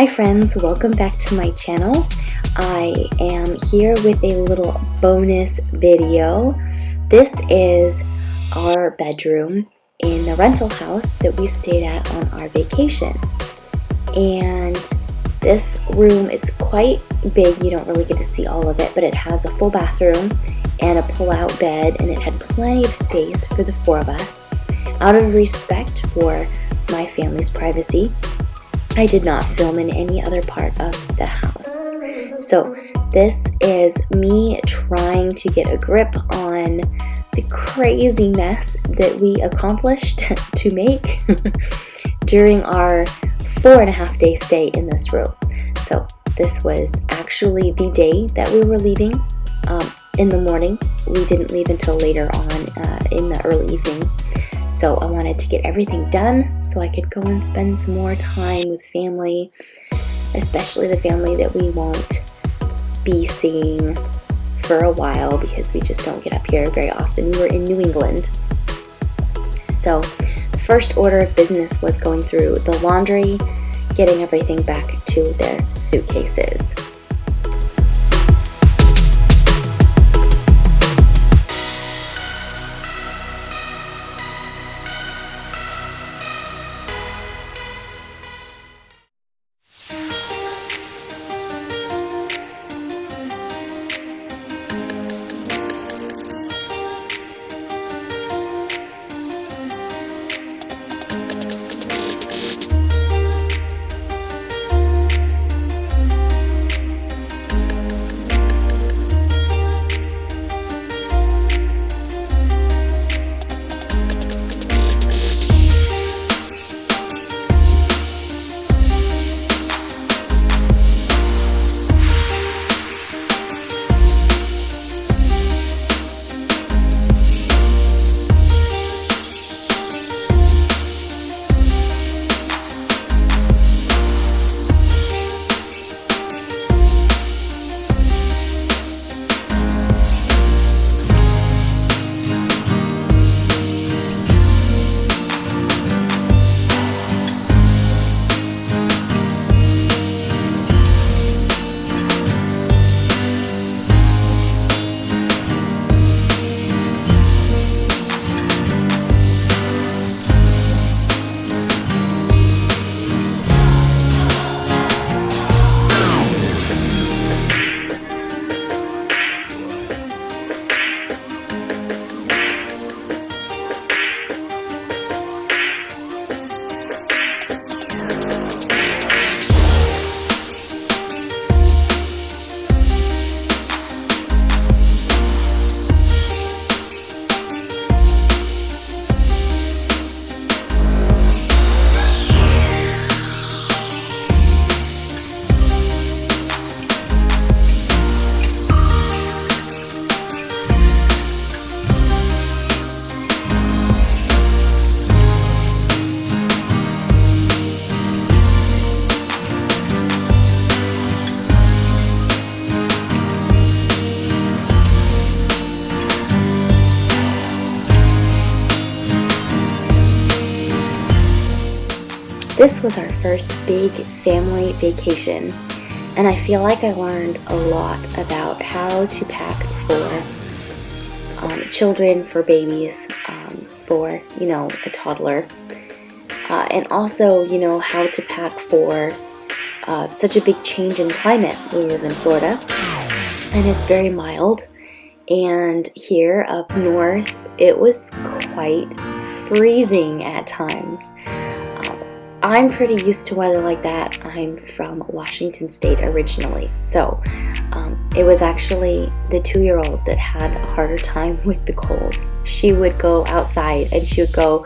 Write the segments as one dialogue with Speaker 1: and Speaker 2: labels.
Speaker 1: Hi friends, welcome back to my channel. I am here with a little bonus video. This is our bedroom in the rental house that we stayed at on our vacation. And this room is quite big. You don't really get to see all of it, but it has a full bathroom and a pull-out bed, and it had plenty of space for the four of us. Out of respect for my family's privacy, I did not film in any other part of the house. So this is me trying to get a grip on the crazy mess that we accomplished to make during our 4.5 day stay in this room. So this was actually the day that we were leaving in the morning. We didn't leave until later on in the early evening. So I wanted to get everything done so I could go and spend some more time with family, especially the family that we won't be seeing for a while because we just don't get up here very often. We were in New England. So the first order of business was going through the laundry, getting everything back to their suitcases. This was our first big family vacation, and I feel like I learned a lot about how to pack for children, for babies, for, a toddler, and also, how to pack for such a big change in climate. We live in Florida, and it's very mild, and here up north, it was quite freezing at times. I'm pretty used to weather like that. I'm from Washington State originally, so it was actually the 2-year-old that had a harder time with the cold. She would go outside and she would go,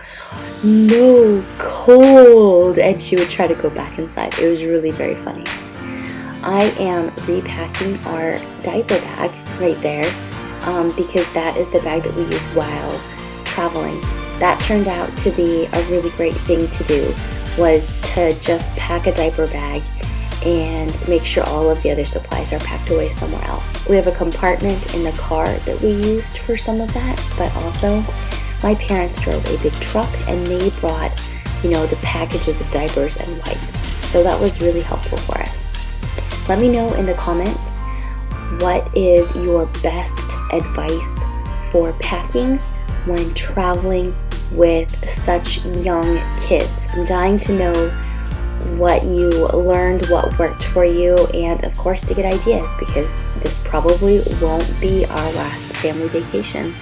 Speaker 1: "No, cold," and she would try to go back inside. It was really very funny. I am repacking our diaper bag right there because that is the bag that we use while traveling. That turned out to be a really great thing to do, was to just pack a diaper bag and make sure all of the other supplies are packed away somewhere else. We have a compartment in the car that we used for some of that, but also my parents drove a big truck and they brought, the packages of diapers and wipes. So So that was really helpful for us. Let me know in the comments, what is your best advice for packing when traveling with such young kids? I'm dying to know what you learned, what worked for you, and of course to get ideas, because this probably won't be our last family vacation.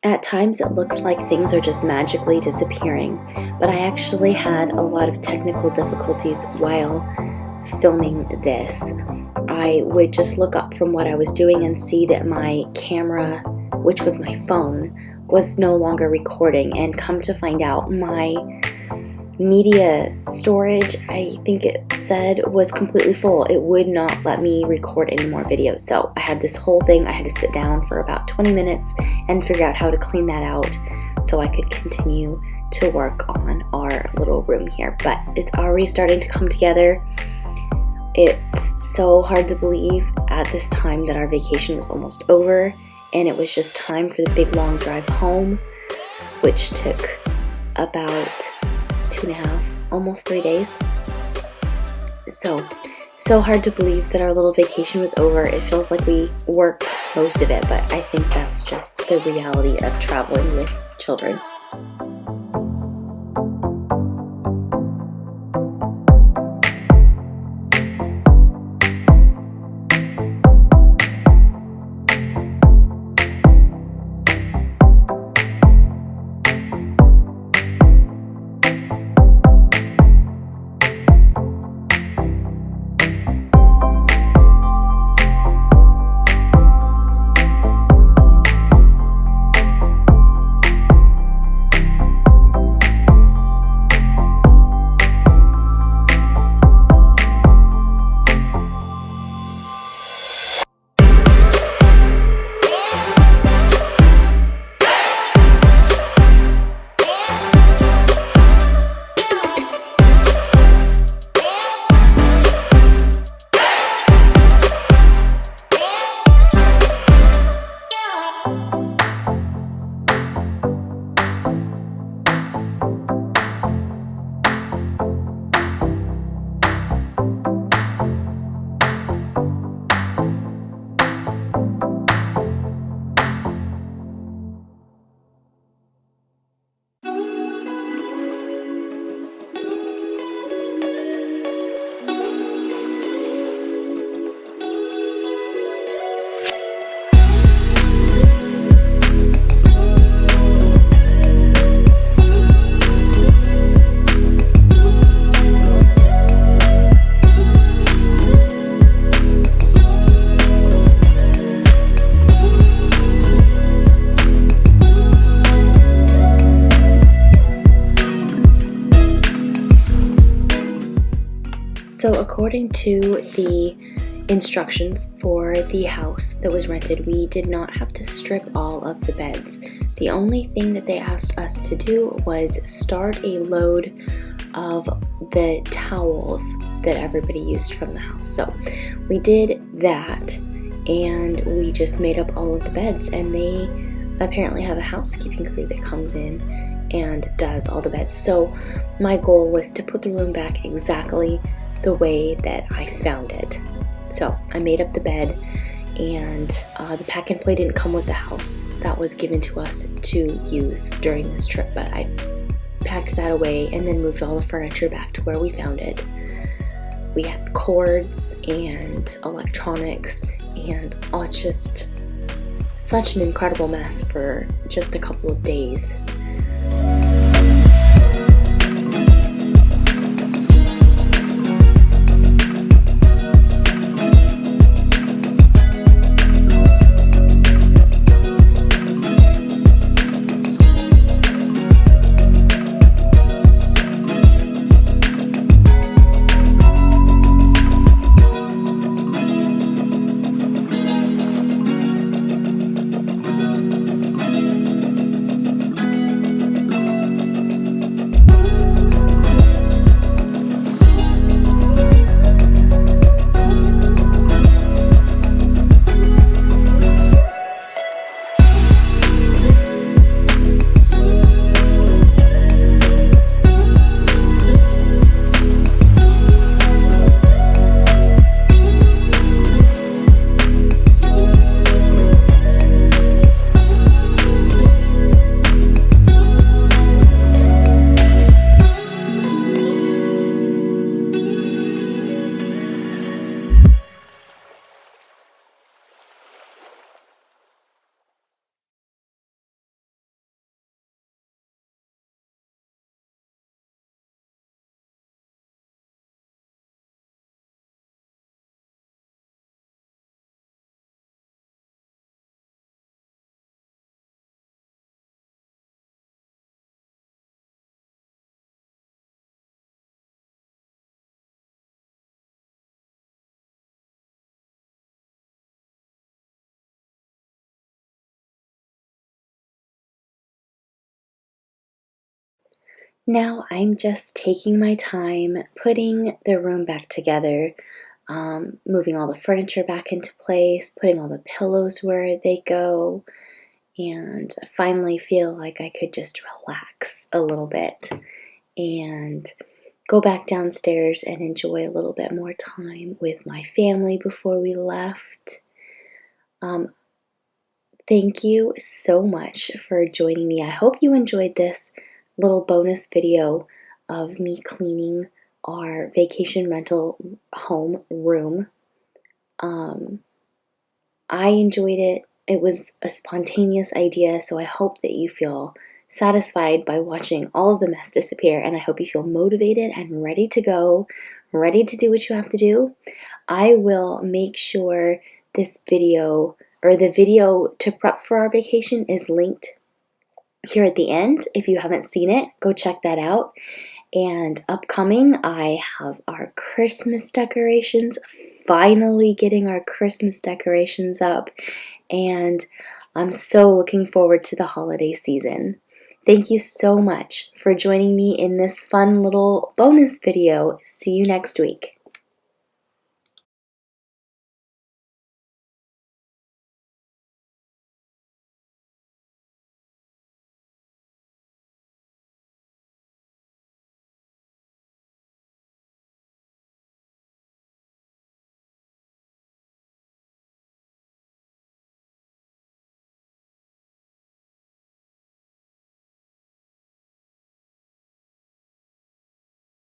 Speaker 1: At times it looks like things are just magically disappearing, but I actually had a lot of technical difficulties while filming this. I would just look up from what I was doing and see that my camera, which was my phone, was no longer recording, and come to find out my media storage, I think it said, was completely full. It would not let me record any more videos. So I had this whole thing, I had to sit down for about 20 minutes and figure out how to clean that out so I could continue to work on our little room here. But it's already starting to come together. It's so hard to believe at this time that our vacation was almost over, and it was just time for the big long drive home, which took about 2.5, almost 3 days. So hard to believe that our little vacation was over. It feels like we worked most of it, but I think that's just the reality of traveling with children. So according to the instructions for the house that was rented. We did not have to strip all of the beds. The only thing that they asked us to do was start a load of the towels that everybody used from the house. So we did that, and we just made up all of the beds, and they apparently have a housekeeping crew that comes in and does all the beds. So my goal was to put the room back exactly the way that I found it. So I made up the bed, and the pack and play didn't come with the house. That was given to us to use during this trip, but I packed that away and then moved all the furniture back to where we found it. We had cords and electronics and all, just such an incredible mess for just a couple of days. Now I'm just taking my time putting the room back together, moving all the furniture back into place, putting all the pillows where they go, and I finally feel like I could just relax a little bit and go back downstairs and enjoy a little bit more time with my family before we left. Thank you so much for joining me. I hope you enjoyed this little bonus video of me cleaning our vacation rental home room. I enjoyed it. It was a spontaneous idea, so I hope that you feel satisfied by watching all of the mess disappear, and I hope you feel motivated and ready to go, ready to do what you have to do. I will make sure this video, or the video to prep for our vacation, is linked here at the end. If you haven't seen it, go check that out. And upcoming, I have our Christmas decorations, finally getting our Christmas decorations up, and I'm so looking forward to the holiday season. Thank you so much for joining me in this fun little bonus video. See you next week.